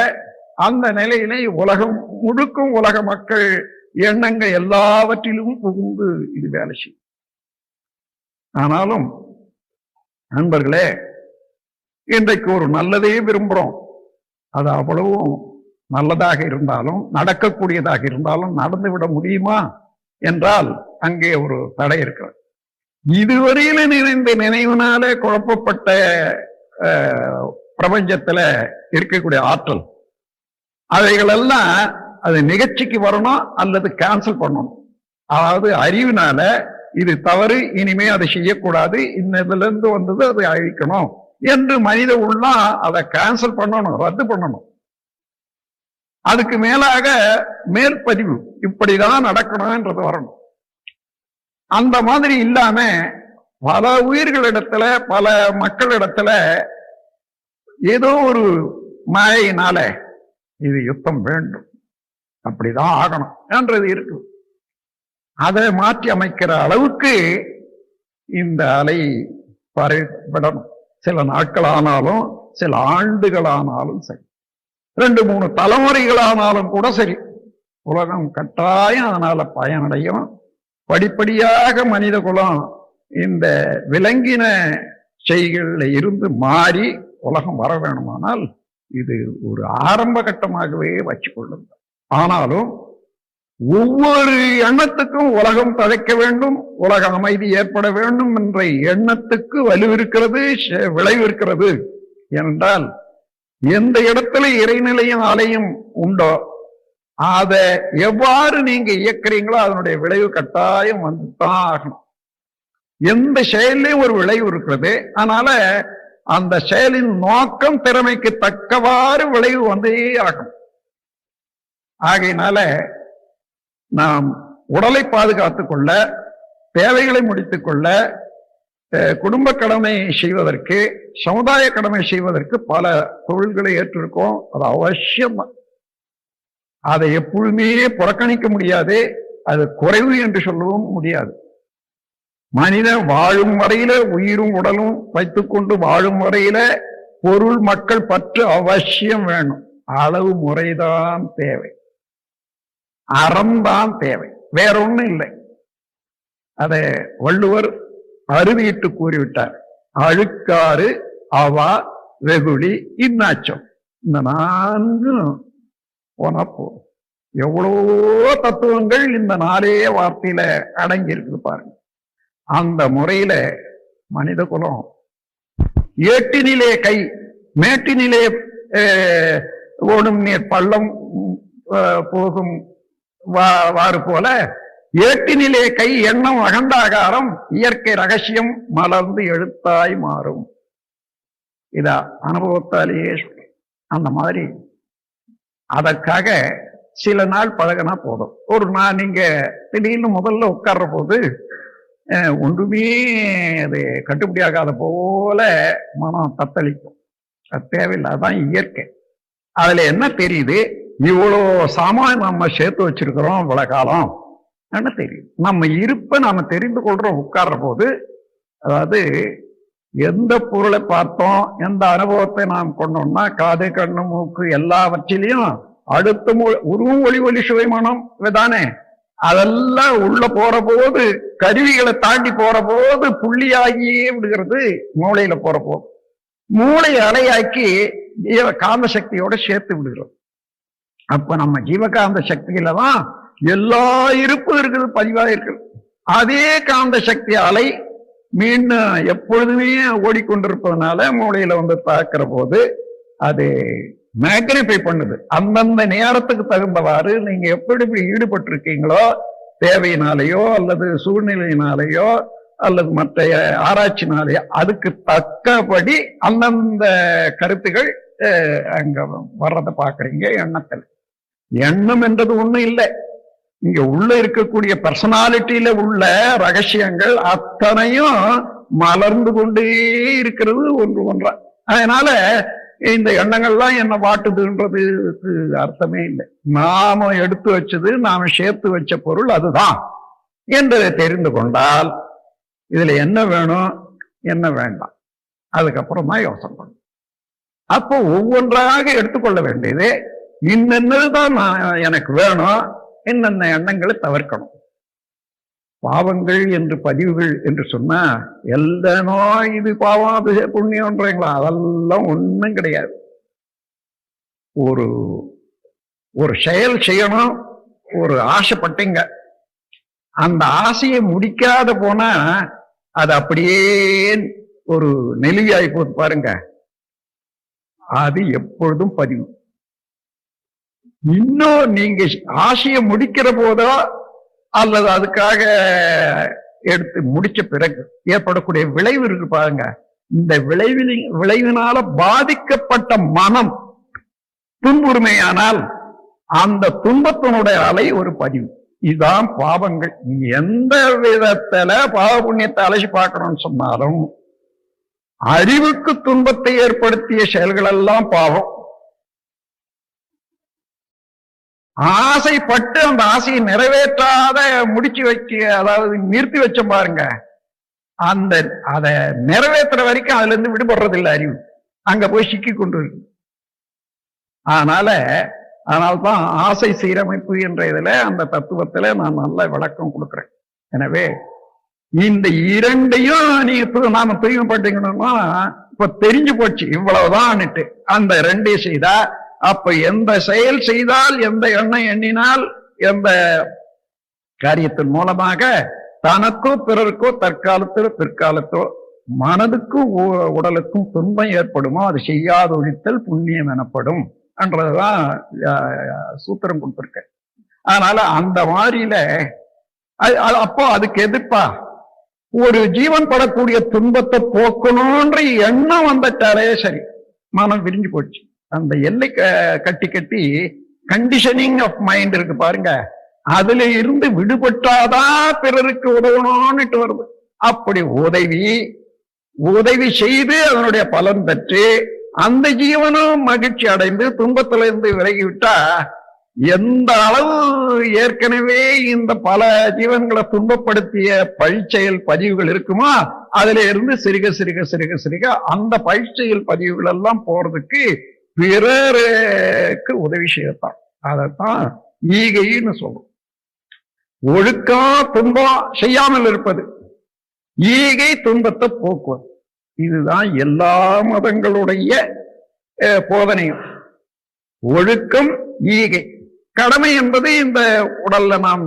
S1: அந்த நிலையில உலகம் முழுக்கும் உலக மக்கள் எண்ணங்கள் எல்லாவற்றிலும் புகுந்து இது வேலை செய்யும். ஆனாலும் நண்பர்களே, இன்றைக்கு ஒரு நல்லதே விரும்புகிறோம். அது அவ்வளவும் நல்லதாக இருந்தாலும் நடக்கக்கூடியதாக இருந்தாலும் நடந்துவிட முடியுமா என்றால் அங்கே ஒரு தடை இருக்கிறது. இதுவரையில நிறைந்த நினைவினாலே குழப்பப்பட்ட பிரபஞ்சத்துல இருக்கக்கூடிய ஆற்றல் அவைகளெல்லாம் அது நிகழ்ச்சிக்கு வரணும் அல்லது கேன்சல் பண்ணணும். அதாவது அறிவினால இது தவறு, இனிமே அதை செய்யக்கூடாது, இன்னதுல இருந்து வந்தது அதை அழிக்கணும் என்று மனித உள்ளம் அதை கேன்சல் பண்ணணும், ரத்து பண்ணணும். அதுக்கு மேலாக மேற்பதிவு இப்படிதான் நடக்கணும்ன்றது வரணும். அந்த மாதிரி இல்லாம பல உயிர்களிடத்துல பல மக்களிடத்துல ஏதோ ஒரு மாயினால இது யுத்தம் வேண்டும், அப்படிதான் ஆகணும் என்றது இருக்கு. அதை மாற்றி அமைக்கிற அளவுக்கு இந்த அலை பரவிடணும். சில நாட்கள் ஆனாலும் சில ஆண்டுகள் ஆனாலும் சரி, 2-3 தலைமுறைகளானாலும் கூட சரி, உலகம் கட்டாயம் அதனால பயனடையும். படிப்படியாக மனித குலம் இந்த விலங்கின செய்களில் இருந்து மாறி உலகம் வர வேணுமானால் இது ஒரு ஆரம்ப கட்டமாகவே வச்சு கொள்ளுங்கள். ஆனாலும் ஒவ்வொரு எண்ணத்துக்கும் உலகம் தழைக்க வேண்டும், உலக அமைதி ஏற்பட வேண்டும் என்ற எண்ணத்துக்கு வலுவிருக்கிறது, விளைவு இருக்கிறது. என்றால் எந்த இடத்துல இறைநிலையும் அலையும் உண்டோ அதை எவ்வாறு நீங்க இயக்குறீங்களோ அதனுடைய விளைவு கட்டாயம் வந்துதான் ஆகணும். எந்த செயலையும் ஒரு விளைவு இருக்கிறது. அதனால அந்த செயலின் நோக்கம் திறமைக்கு தக்கவாறு விளைவு வந்தே ஆகும். ஆகையினால நாம் உடலை பாதுகாத்துக் கொள்ள, தேவைகளை முடித்துக் கொள்ள, குடும்ப கடமை செய்வதற்கு, சமுதாய கடமை செய்வதற்கு பல தொழில்களை ஏற்றிருக்கோம். அது அவசியம். அதை எப்பொழுதுமே புறக்கணிக்க முடியாது. அது குறைவு என்று சொல்லவும் முடியாது. மனிதன் வாழும் வரையில உயிரும் உடலும் வைத்துக்கொண்டு வாழும் வரையில பொருள் மக்கள் பற்று அவசியம் வேணும். அளவு முறைதான் தேவை, அறம்தான் தேவை, வேற ஒண்ணும் இல்லை. அதை வள்ளுவர் அறுதியிட்டு கூறிவிட்டார். அழுக்காறு, அவா, வெகுளி, இன்னாச்சம், இந்த 4 போனா போதும். எவ்வளவோ தத்துவங்கள் இந்த 4 வார்த்தையில அடங்கி இருக்குது பாருங்க. அந்த முறையில மனித குலம் ஏட்டினிலே கை, மேட்டினிலே ஓடும் நீர் பள்ளம் போகும் வாறு போல ஏட்டினிலே கை எண்ணம் அகண்டாகாரம் இயற்கை ரகசியம் மலர்ந்து எழுத்தாய் மாறும். இதா அனுபவத்தாலேயே சொல்றேன். அந்த மாதிரி அதற்காக சில நாள் பழகினா போதும். ஒரு நாள் நீங்க திடீர்னு முதல்ல உட்கார்ற போது ஒன்றுமே அது கட்டுப்படியாகாத போல மனம் தத்தளிக்கும். அது தேவையில்லை, அதான் இயற்கை. அதுல என்ன தெரியுது, இவ்வளோ சாமான் நம்ம சேர்த்து வச்சிருக்கிறோம் இவ்வளவு காலம் என்ன தெரியுது. நம்ம இருப்ப நாம தெரிந்து கொள்றோம் உட்கார்ற போது. அதாவது எந்த பொருளை பார்த்தோம், எந்த அனுபவத்தை நாம் கொண்டோம்னா காது கண்ணு மூக்கு எல்லாவற்றிலையும் அடுத்த உருவம் ஒளி ஒளி சுவைமானம் இவைதானே. அதெல்லாம் உள்ள போற போது, கருவிகளை தாண்டி போற போது புள்ளியாகியே விடுகிறது. மூளையில போற போது மூளை அலையாக்கி காந்த சக்தியோட சேர்த்து விடுகிறோம். அப்ப நம்ம ஜீவகாந்த சக்தியில தான் எல்லா இருப்பு இருக்குது, பதிவா இருக்குது. அதே காந்த சக்தி அலை மீண்டும் எப்பொழுதுமே ஓடிக்கொண்டிருப்பதனால மூளையில வந்து தாக்குற போது அது மேக்னிஃபை பண்ணுது. அந்தந்த நேரத்துக்கு தகுந்தவாறு நீங்க எப்படி ஈடுபட்டு இருக்கீங்களோ, தேவையினாலேயோ அல்லது சூழ்நிலையினாலேயோ அல்லது மற்ற ஆராய்ச்சினாலேயோ அதுக்கு தக்கபடி அந்தந்த கருத்துகள் அங்க வர்றதை பாக்குறீங்க. எண்ணத்தில் எண்ணம் என்றது ஒண்ணும் இல்லை. இங்க உள்ள இருக்கக்கூடிய பர்சனாலிட்டியில உள்ள ரகசியங்கள் அத்தனையும் மலர்ந்து கொண்டே இருக்கிறது ஒன்று ஒன்றா. அதனால இந்த எண்ணங்கள்லாம் என்ன வாட்டுதுன்றதுக்கு அர்த்தமே இல்லை. நாம எடுத்து வச்சது, நாம சேர்த்து வச்ச பொருள் அதுதான் என்பதை தெரிந்து கொண்டால் இதுல என்ன வேணும் என்ன வேண்டாம் அதுக்கப்புறம் தான் யோசனை பண்ணும். அப்போ ஒவ்வொன்றாக எடுத்துக்கொள்ள வேண்டியது இன்னென்னதுதான் எனக்கு வேணும், என்னென்ன எண்ணங்களை தவிர்க்கணும். பாவங்கள் என்று பதிவுகள் என்று சொன்னா எல்லானோ இது பாவம் அது புண்ணியம்ன்றீங்களா, அதெல்லாம் ஒண்ணும் கிடையாது. ஒரு செயல் செய்யணும், ஒரு ஆசைப்பட்டீங்க, அந்த ஆசையை முடிக்காத போனா அது அப்படியே ஒரு நெளிவாய் போது பாருங்க, அது எப்பொழுதும் பதிவு. இன்னும் நீங்க ஆசையை முடிக்கிற போதோ அல்லது அதுக்காக எடுத்து முடிச்ச பிறகு ஏற்படக்கூடிய விளைவு இருக்கு பாருங்க, இந்த விளைவினால பாதிக்கப்பட்ட மனம் துன்புறுமையானால் அந்த துன்பத்தினுடைய அலை ஒரு பதிவு. இதுதான் பாவங்கள். எந்த விதத்துல பாவ புண்ணியத்தை அலசி பார்க்கணும்னு சொன்னாலும் அறிவுக்கு துன்பத்தை ஏற்படுத்திய செயல்கள் எல்லாம் பாவம். ஆசைப்பட்டு அந்த ஆசையை நிறைவேற்றாத முடிச்சு வைக்க, அதாவது நிறுத்தி வச்ச பாருங்க, அந்த அதை நிறைவேற்றுற வரைக்கும் அதுல இருந்து விடுபடுறது இல்லை அறிவு, அங்க போய் சிக்கி கொண்டு இருக்கு. அதனால்தான் ஆசை சீரமைப்பு என்ற இதுல அந்த தத்துவத்துல நான் நல்ல விளக்கம் கொடுக்குறேன். எனவே இந்த இரண்டையும் நீங்க நாம தூய்மைப்பட்டீங்கன்னா இப்ப தெரிஞ்சு போச்சு இவ்வளவுதான்னுட்டு. அந்த ரெண்டையும் செய்தா அப்ப எந்த செயல் செய்தால், எந்த எண்ணம் எண்ணினால், எந்த காரியத்தின் மூலமாக தனக்கோ பிறருக்கோ தற்காலத்திலோ பிற்காலத்தோ மனதுக்கும் உடலுக்கும் துன்பம் ஏற்படுமோ அது செய்யாத ஒழித்தல் புண்ணியம் எனப்படும் என்றதுதான் சூத்திரம் கொடுத்திருக்க. அதனால அந்த மாதிரியில அப்போ அதுக்கு எதிர்ப்பா ஒரு ஜீவன் படக்கூடிய துன்பத்தை போக்கணும்ன்ற எண்ணம் வந்துட்டாலே சரி, மனம் விரிஞ்சு போச்சு. அந்த எல்லை கட்டி கட்டி கண்டிஷனிங் ஆஃப் மைண்ட் இருக்கு பாருங்க, அதுல இருந்து விடுபட்டாதான் பிறருக்கு உதவணும்னுட்டு வருது. அப்படி உதவி செய்து அதனுடைய பலன் பெற்று அந்த ஜீவனும் மகிழ்ச்சி அடைந்து துன்பத்துல இருந்து விலகிவிட்டா, எந்த அளவு ஏற்கனவே இந்த பல ஜீவன்களை துன்பப்படுத்திய பழிச்செயல் பதிவுகள் இருக்குமோ அதுல இருந்து சிறுக சிறுக சிறுக சிறுக அந்த பழிச்செயல் பதிவுகள் எல்லாம் போறதுக்கு பிறருக்கு உதவி செய்யத்தான். அதைத்தான் ஈகைன்னு சொல்லும். ஒழுக்கம் துன்பம் செய்யாமல் இருப்பது, ஈகை துன்பத்தை போக்குவது. இதுதான் எல்லா மதங்களுடைய போதனையும். ஒழுக்கம், ஈகை. கடமை என்பது இந்த உடல்ல நாம்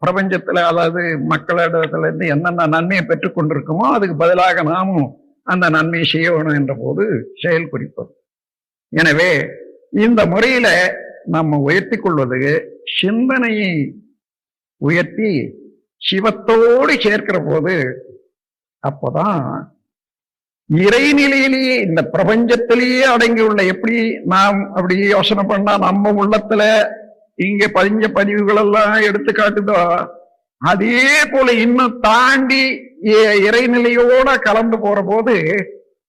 S1: பிரபஞ்சத்துல, அதாவது மக்களிடத்துல இருந்து என்னென்ன நன்மையை பெற்றுக் கொண்டிருக்குமோ அதுக்கு பதிலாக நாமும் அந்த நன்மையை செய்யணும் என்ற போது செயல் குறிப்பது. எனவே இந்த முறையில நம்ம உயர்த்தி கொள்வது சிந்தனையை உயர்த்தி சிவத்தோடு சேர்க்கிற போது, அப்போதான் இறைநிலையிலேயே இந்த பிரபஞ்சத்திலேயே அடங்கியுள்ள, எப்படி நாம் அப்படி யோசனை பண்ணா நம்ம உள்ளத்துல இங்க பதிஞ்ச பதிவுகள் எல்லாம் எடுத்து காட்டுதோ, அதே போல இன்னும் தாண்டி இறைநிலையோட கலந்து போற போது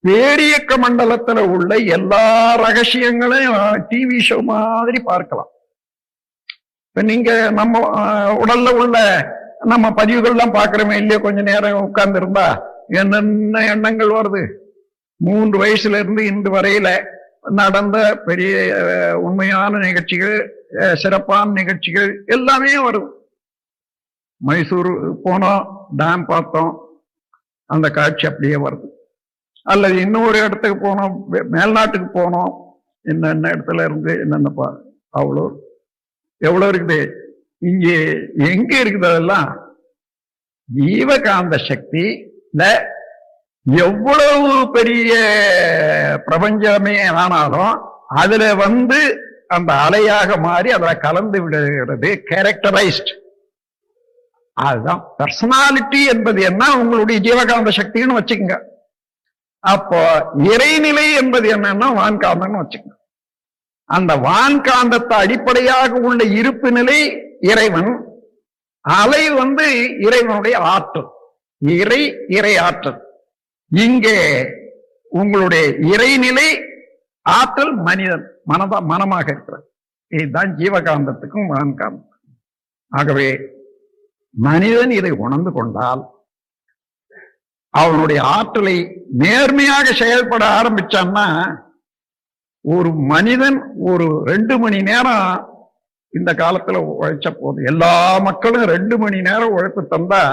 S1: பேரியக்க மண்டலத்துல உள்ள எல்லா ரகசியங்களையும் டிவி ஷோ மாதிரி பார்க்கலாம். இப்ப நீங்க நம்ம உடல்ல உள்ள நம்ம பதிவுகள்லாம் பாக்குறோமே இல்லையோ, கொஞ்ச நேரம் உட்கார்ந்து இருந்தா என்னென்ன எண்ணங்கள் வருது. 3 வயசுல இருந்து இன்று வரையில நடந்த பெரிய உண்மையான நிகழ்ச்சிகள், சிறப்பான நிகழ்ச்சிகள் எல்லாமே வரும். மைசூர் போனோம், டேம் பார்த்தோம், அந்த காட்சி அப்படியே வருது. அல்லது இன்னொரு இடத்துக்கு போனோம், மேல்நாட்டுக்கு போனோம், என்னென்ன இடத்துல இருந்து என்னென்ன அவ்வளோ எவ்வளவு இருக்குது. இங்கே எங்க இருக்குது அதெல்லாம் ஜீவகாந்த சக்தியில எவ்வளவு பெரிய பிரபஞ்சமே ஆனாலும் அதுல வந்து அந்த அலையாக மாறி அதுல கலந்து விடுகிறது. கேரக்டரைஸ்ட். அதுதான் பர்சனாலிட்டி என்பது என்ன, உங்களுடைய ஜீவகாந்த சக்தின்னு வச்சுக்கோங்க. அப்போ இறைநிலை என்பது என்னன்னா வான்காந்தம்னு வச்சுக்கோங்க. அந்த வான்காந்தத்தை அடிப்படையாக உள்ள இருப்பு நிலை இறைவன், அலை வந்து இறைவனுடைய ஆற்றல், இறை ஆற்றல். இங்கே உங்களுடைய இறைநிலை ஆற்றல் மனிதன் மனமாக இருக்கிறது. இதுதான் ஜீவகாந்தத்துக்கும் வான்காந்தத்துக்கும். ஆகவே மனிதன் இதை உணர்ந்து கொண்டால் அவனுடைய ஆற்றலை நேர்மையாக செயல்பட ஆரம்பிச்சான்னா, ஒரு மனிதன் ஒரு 2 மணி நேரம் இந்த காலத்துல உழைச்ச போது, எல்லா மக்களும் 2 மணி நேரம் உழைப்பு தந்தா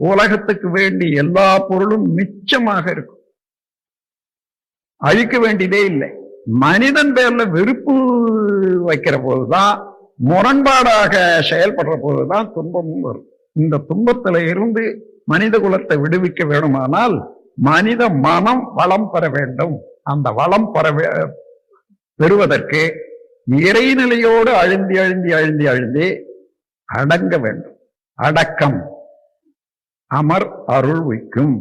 S1: உலகத்துக்கு வேண்டி எல்லா பொருளும் மிச்சமாக இருக்கும். அழிக்க வேண்டியதே இல்லை. மனிதன் பேர்ல வெறுப்பு வைக்கிற போதுதான், முரண்பாடாக செயல்படுற போதுதான் துன்பமும் வரும். இந்த துன்பத்தில இருந்து மனித குலத்தை விடுவிக்க வேண்டுமானால் மனித மனம் வளம் பெற வேண்டும். அந்த வளம் பெறுவதற்கு இறைநிலையோடு அழுந்தி அழுந்தி அழுந்தி அழுந்தி அடங்க வேண்டும். அடக்கம் அமர் அருள் உய்க்கும்.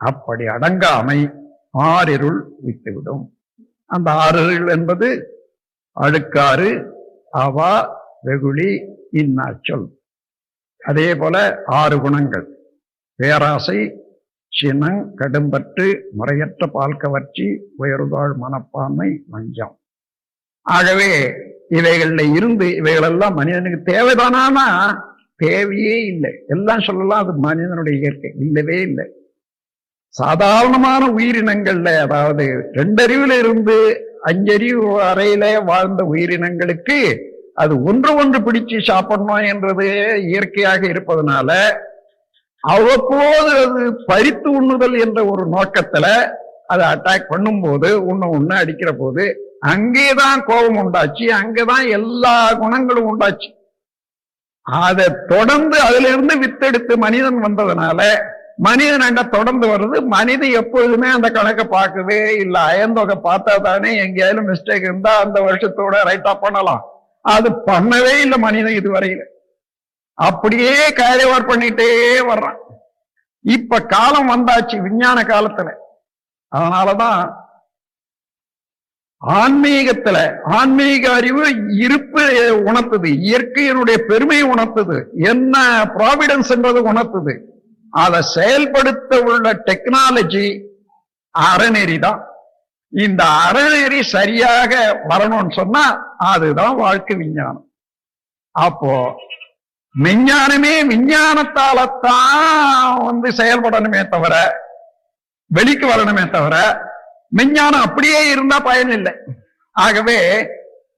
S1: அப்படி அடங்காமை ஆறிருள் உய்த்துவிடும். அந்த ஆறிருள் என்பது அழுக்காறு, அவா, வெகுளி, இன்னாச்சொல். அதே போல 6 குணங்கள்: பேராசை, சினம், கடும்பற்று, முறையற்ற பால் கவர்ச்சி, உயர்தாழ் மனப்பான்மை, வஞ்சம். ஆகவே இவைகள்ல இருந்து இவைகளெல்லாம் மனிதனுக்கு தேவைதானா? தேவையே இல்லை. எல்லாம் சொல்லலாம் அது மனிதனுடைய இயற்கை, இல்லவே இல்லை. சாதாரணமான உயிரினங்கள்ல, அதாவது 2 அறிவுல இருந்து 5 அறிவு வரையில வாழ்ந்த உயிரினங்களுக்கு அது ஒன்று பிடிச்சு சாப்பிடணும் என்றது இயற்கையாக இருப்பதனால அவ்வப்போது அது பறித்து உண்ணுதல் என்ற ஒரு நோக்கத்துல அதை அட்டாக் பண்ணும் போது, ஒண்ணு அடிக்கிற போது அங்கேதான் கோபம் உண்டாச்சு, அங்கேதான் எல்லா குணங்களும் உண்டாச்சு. அதை தொடர்ந்து அதுல இருந்து வித்தெடுத்து மனிதன் வந்ததுனால மனிதன் அங்க தொடர்ந்து வருது. மனிதன் எப்பொழுதுமே அந்த கணக்கை பார்க்கவே இல்லை. அயந்தொகை பார்த்தா தானே எங்கேயாலும் மிஸ்டேக் இருந்தா அந்த வருஷத்தோட ரைட்டா பண்ணலாம். அது பண்ணவே இல்லை மனிதன் இதுவரையில. அப்படியே கேரிஓவர் பண்ணிட்டே வர்றான். இப்ப காலம் வந்தாச்சு விஞ்ஞான காலத்துல. அதனாலதான் ஆன்மீக அறிவு இருப்பு உணர்த்துது, இயற்கையினுடைய பெருமை உணர்த்துது, என்ன ப்ராவிடன்ஸ் என்றது உணர்த்துது. அதை செயல்படுத்த உள்ள டெக்னாலஜி அறநெறி தான். இந்த அறநெறி சரியாக வரணும்னு சொன்னா அதுதான் வாழ்க்கை விஞ்ஞானம். அப்போ விஞ்ஞானமே விஞ்ஞானத்தாலத்தான் செயல்படணுமே தவிர, வெளிக்கு வரணுமே தவிர, விஞ்ஞானம் அப்படியே இருந்தா பயனில்லை. ஆகவே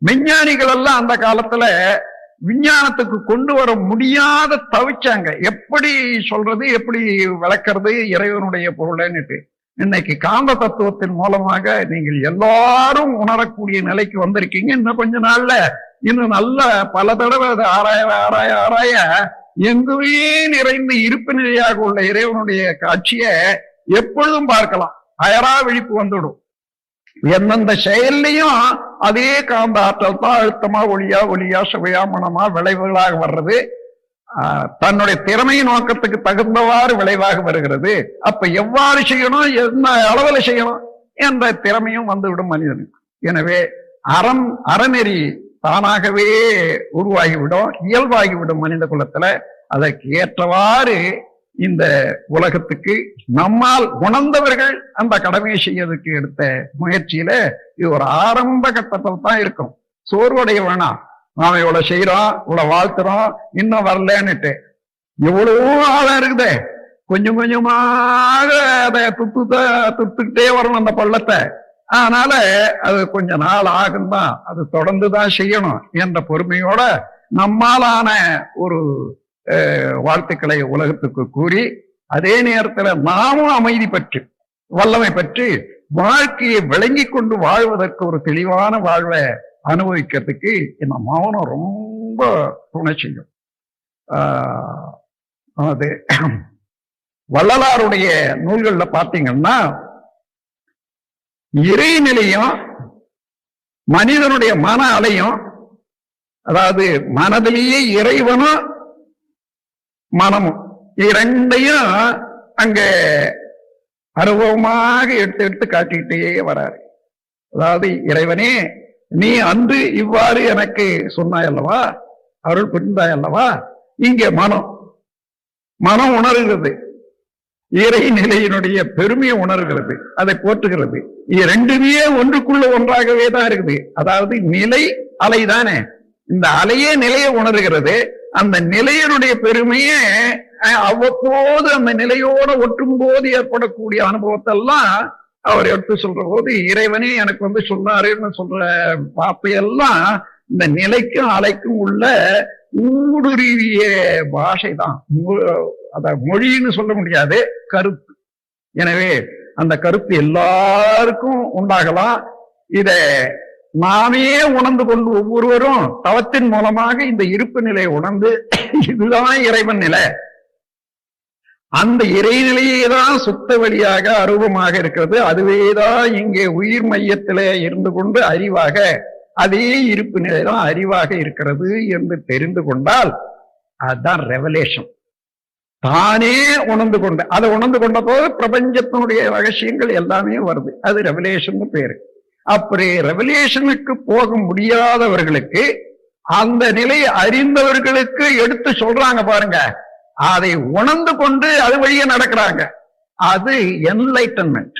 S1: விஞ்ஞானிகள் எல்லாம் அந்த காலத்துல விஞ்ஞானத்துக்கு கொண்டு வர முடியாத தவிச்சாங்க. எப்படி சொல்றது, எப்படி விளக்குறது இறைவனுடைய பொருள்னுட்டு. இன்னைக்கு காந்த தத்துவத்தின் மூலமாக நீங்கள் எல்லாரும் உணரக்கூடிய நிலைக்கு வந்திருக்கீங்க. இன்னும் கொஞ்ச நாள்ல இன்னும் நல்ல பல தடவை அதை ஆராய ஆராய ஆராய எங்குமே நிறைந்து இருப்பு நிலையாக உள்ள இறைவனுடைய காட்சியை எப்பொழுதும் பார்க்கலாம். அயரா விழிப்பு வந்துடும். எந்தெந்த செயல்லையும் அதே காந்த ஆற்றல் தான் அழுத்தமா ஒளியா சுவையா மனமா விளைவுகளாக வர்றது. தன்னுடைய திறமை நோக்கத்துக்கு தகுந்தவாறு விளைவாக வருகிறது. அப்ப எவ்வாறு செய்யணும், என்ன அளவுல செய்யணும் என்ற திறமையும் வந்துவிடும் மனிதனுக்கு. எனவே அறநெறி தானாகவே உருவாகிவிடும், இயல்பாகிவிடும் மனித குலத்துல. அதற்கு ஏற்றவாறு இந்த உலகத்துக்கு நம்மால் உணர்ந்தவர்கள் அந்த கடமையை செய்யறதுக்கு எடுத்த முயற்சியில இது ஒரு ஆரம்ப கட்டத்தில் தான் இருக்கும். சோர்வடைய வேணாம். நாம இவ்வளவு செய்யறோம், இவ்வளவு வாழ்த்துறோம், இன்னும் வரலன்னுட்டு எவ்வளவோ ஆழம் இருக்குதே. கொஞ்சம் கொஞ்சமாக அதை துத்துக்கிட்டே வரணும் அந்த பள்ளத்தை. அதனால அது கொஞ்ச நாள் ஆகும் தான், அது தொடர்ந்துதான் செய்யணும் என்ற பொறுமையோட நம்மாலான ஒரு வாழ்த்துக்களை உலகத்துக்கு கூறி, அதே நேரத்துல நாமும் அமைதி பற்றி வல்லமை பற்றி வாழ்க்கையை விளங்கி கொண்டு வாழ்வதற்கு ஒரு தெளிவான வாழ்வை அனுபவிக்கிறதுக்கு இந்த மௌனம் ரொம்ப துணை செய்யும். அது வள்ளலாருடைய நூல்கள்ல பாத்தீங்கன்னா இறைநிலையும் மனிதனுடைய மன அலையும், அதாவது மனதிலேயே இறைவனும் மனமும் இரண்டையும் அங்க அனுபவமாக எடுத்து காட்டிக்கிட்டே வராரு. அதாவது இறைவனே, நீ அன்று இவ்வாறு எனக்கு சொன்னாய் அல்லவா, அருள் புரிந்தாய் அல்லவா. இங்க மனம் உணர்கிறது, இறை நிலையினுடைய பெருமையை உணர்கிறது, அதை போற்றுகிறது. ரெண்டுமே ஒன்றுக்குள்ள ஒன்றாகவே தான் இருக்குது. அதாவது நிலை அலை தானே, இந்த அலையே நிலையை உணர்கிறது. அந்த நிலையினுடைய பெருமையே அவ்வப்போது அந்த நிலையோட ஒட்டும் போது ஏற்படக்கூடிய அனுபவத்தெல்லாம் அவர் எடுத்து சொல்ற போது, இறைவனே எனக்கு சொன்னாருன்னு சொல்ற வார்த்தையெல்லாம் இந்த நிலைக்கும் அலைக்கும் உள்ள ஊடுருவிய பாஷை தான். அத மொழின்னு சொல்ல முடியாது, கருத்து. எனவே அந்த கருத்து எல்லாருக்கும் உண்டாகலாம். இத நாமே உணர்ந்து கொண்டு ஒவ்வொருவரும் தவத்தின் மூலமாக இந்த இருப்பு நிலையை உணர்ந்து, இதுதான் இறைவன் நிலை, அந்த இறைநிலையே தான் சுத்த வழியாக அரூபமாக இருக்கிறது, அதுவேதான் இங்கே உயிர் மையத்திலே இருந்து கொண்டு அறிவாக, அதே இருப்பு நிலைதான் அறிவாக இருக்கிறது என்று தெரிந்து கொண்டால் அதுதான் ரெவலேஷன். தானே உணர்ந்து கொண்டு, அதை உணர்ந்து கொண்ட போது பிரபஞ்சத்தினுடைய ரகசியங்கள் எல்லாமே வருது. அது ரெவலேஷன் பேரு. அப்படி ரெவலேஷனுக்கு போக முடியாதவர்களுக்கு, அந்த நிலையை அறிந்தவர்களுக்கு எடுத்து சொல்றாங்க பாருங்க, அதை உணர்ந்து கொண்டு அது வழியே நடக்கிறாங்க. அது என்லைட்டன்மெண்ட்.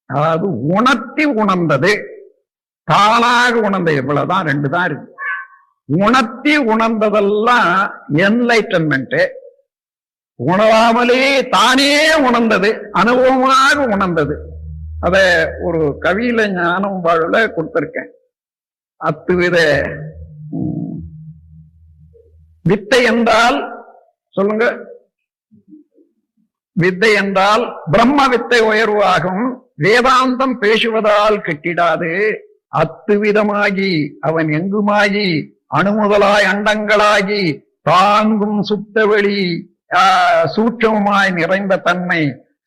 S1: அதாவது உணர்த்தி உணர்ந்தது, தானாக உணர்ந்தது. இவ்வளவுதான், ரெண்டு தான் இருக்கு. உணர்த்தி உணர்ந்ததெல்லாம் என்லைட்டன்மெண்ட். உணராமலே தானே உணர்ந்தது, அனுபவமாக உணர்ந்தது. அத ஒரு கவியில ஞானம் வாழல கொடுத்திருக்கேன். அத்துவித வித்தை என்றால் சொல்லுங்க, வித்தை என்றால் பிரம்ம வித்தை உயர்வாகும், வேதாந்தம் பேசுவதால் கெட்டிடாது, அத்துவிதமாகி அவன் எங்குமாகி அணுமுதலாய் அண்டங்களாகி தாங்கும் சுத்தவெளி சூட்சமாய் நிறைந்த தன்மை,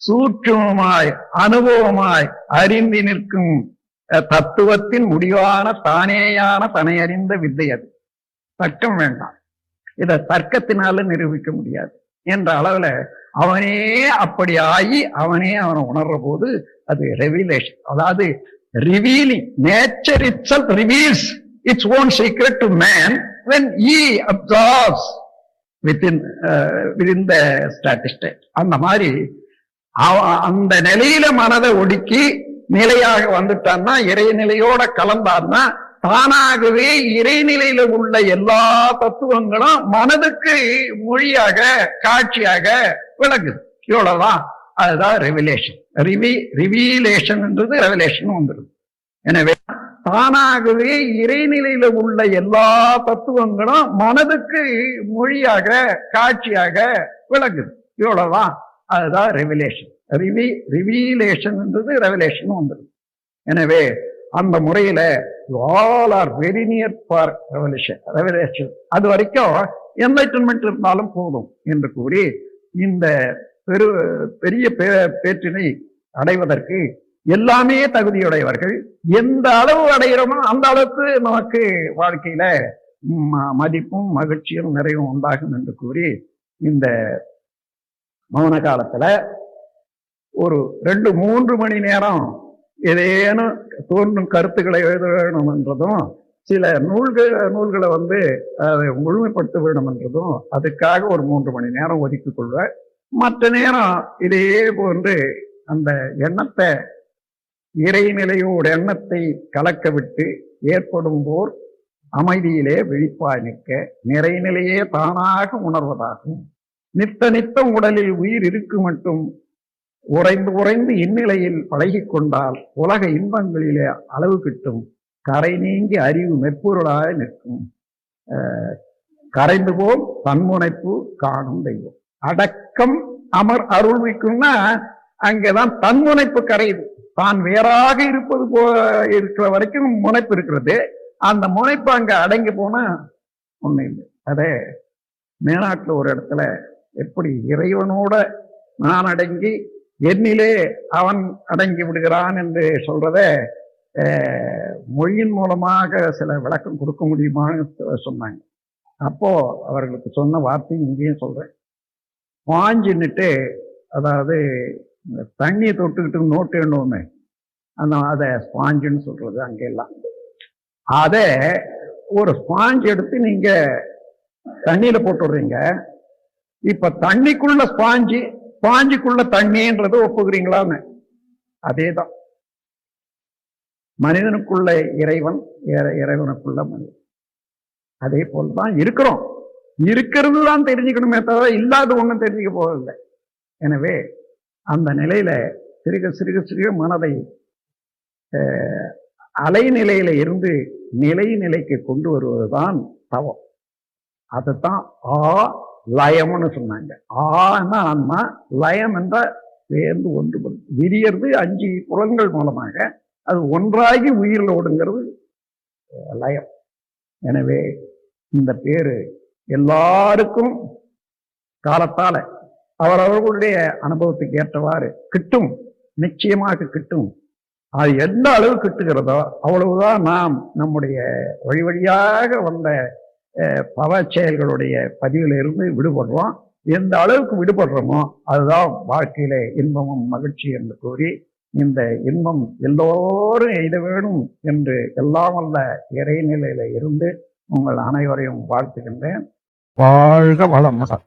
S1: சூட்சமாய் அனுபவமாய் அறிந்து நிற்கும் தத்துவத்தின் முடிவான தானேயான தன்னை அறிந்த வித்தை. அது தர்க்கம் வேண்டாம், இத தர்க்கத்தினால நிரூபிக்க முடியாது என்ற அளவுல அவனே அப்படி ஆகி அவனே அவனை உணர்ற போது அது ரெவிலேஷன். அதாவது revealing, nature itself reveals its own secret to man when he absorbs within the statistic. அந்த மாதிரி அந்த நிலையில மனதை ஒடுக்கி நிலையாக வந்துட்டான்னா, இறைநிலையோட கலந்தான்னா, தானாகவே இறைநிலையில உள்ள எல்லா தத்துவங்களும் மனதுக்கு மொழியாக காட்சியாக விளங்குது. இவ்வளவுதான். அதுதான் ரெவிலேஷன். ரிவீலேஷன் என்றது ரெவலேஷன் வந்துடும். எனவே தானாகவே இறைநிலையில உள்ள எல்லா தத்துவங்களும் மனதுக்கு மொழியாக காட்சியாக விளங்குது. இவ்வளவுதான். அதுதான் ரெவிலேஷன். ரிவீலேஷன் என்றது ரெவலேஷன் வந்துடும். எனவே அந்த முறையில all are very near for revelation. அது வரைக்கும் என்லைட்டன்மெண்ட் இருந்தாலும் போதும் என்று கூறி இந்த பெரிய பேற்றினை அடைவதற்கு எல்லாமே தகுதியுடையவர்கள். எந்த அளவு அடைகிறோமோ அந்த அளவுக்கு நமக்கு வாழ்க்கையில மதிப்பும் மகிழ்ச்சியும் நிறைவும் உண்டாகும் என்று கூறி, இந்த மௌன காலத்துல ஒரு 2-3 மணி நேரம் ஏதேனும் தோன்றும் கருத்துக்களை எழுத வேணும் என்றதும், சில நூல்களை அதை முழுமைப்படுத்த வேண்டும் என்றதும், அதுக்காக ஒரு 3 மணி நேரம் ஒதுக்கிக் கொள்வேன். மற்ற நேரம் இதே போன்று அந்த எண்ணத்தை, இறைநிலையோட எண்ணத்தை கலக்க விட்டு ஏற்படும் போர் அமைதியிலே விழிப்பாய் நிற்க நிறைநிலையே தானாக உணர்வதாகும். நித்த உடலில் உயிர் இருக்கு மட்டும் உறைந்து இந்நிலையில் பழகி கொண்டால் உலக இன்பங்களிலே அளவு கிட்டும். கரை நீங்கி அறிவு மெற்பொருளாக நிற்கும். கரைந்து போல் தன்முனைப்பு காணும் தெய்வம். அடக்கம் அமர் அருள்விக்கும்னா அங்கதான் தன்முனைப்பு கரையுது. தான் வேறாக இருப்பது இருக்கிற வரைக்கும் முனைப்பு இருக்கிறது. அந்த முனைப்பு அங்க அடங்கி போனா ஒண்ணு இல்லை. அதே மேனாட்டுல ஒரு இடத்துல எப்படி இறைவனோட நான் அடங்கி என்னிலே அவன் அடங்கி விடுகிறான் என்று சொல்றத மொழியின் மூலமாக சில விளக்கம் கொடுக்க முடியுமான்னு சொன்னாங்க. அப்போ அவர்களுக்கு சொன்ன வார்த்தை இங்கேயும் சொல்றேன். பாஞ்சுன்னுட்டு, அதாவது தண்ணியை தொட்டுக்கிட்டு நோட்டு எண்ணுவோமே, அதை ஸ்பாஞ்சுன்னு சொல்றது அங்கெல்லாம். அத ஒரு ஸ்பாஞ்ச் எடுத்து நீங்க தண்ணியில போட்டு விடுறீங்க. இப்ப தண்ணிக்குள்ள ஸ்பாஞ்சுக்குள்ள தண்ணின்றது ஒப்புக்கிறீங்களான்னு? அதேதான் மனிதனுக்குள்ள இறைவன், இறைவனுக்குள்ள மனிதன். அதே போல்தான் இருக்கிறோம். இருக்கிறது தான் தெரிஞ்சுக்கணுமே தவிர இல்லாத ஒண்ணும் தெரிஞ்சுக்க போவதில்லை. எனவே அந்த நிலையில சிறுக மனதை அலைநிலையில இருந்து நிலைக்கு கொண்டு வருவதுதான் தவம். அதுதான் லயம்னு சொன்னாங்க. ஆன்மா, லயம் என்ற சேர்ந்து ஒன்று விரியறது 5 புலன்கள் மூலமாக. அது ஒன்றாகி உயிரில் ஓடுங்கிறது லயம். எனவே இந்த பேரு எல்லாருக்கும் காலத்தால அவரவர்களுடைய அனுபவத்துக்கு ஏற்றவாறு கிட்டும், நிச்சயமாக கிட்டும். அது எந்த அளவு கிட்டுகிறதோ அவ்வளவுதான் நாம் நம்முடைய வழியாக வந்த பவ செயல்களுடைய பதிவிலிருந்து விடுபடுறோம். எந்த அளவுக்கு விடுபடுறோமோ அதுதான் வாழ்க்கையில இன்பமும் மகிழ்ச்சி என்று கூறி, இந்த இன்பம் எல்லோரும் எய்த வேணும் என்று எல்லாம் வல்ல இறைநிலையில இருந்து உங்கள் அனைவரையும் வாழ்த்துகின்றேன். வாழ்க வளமுடன்.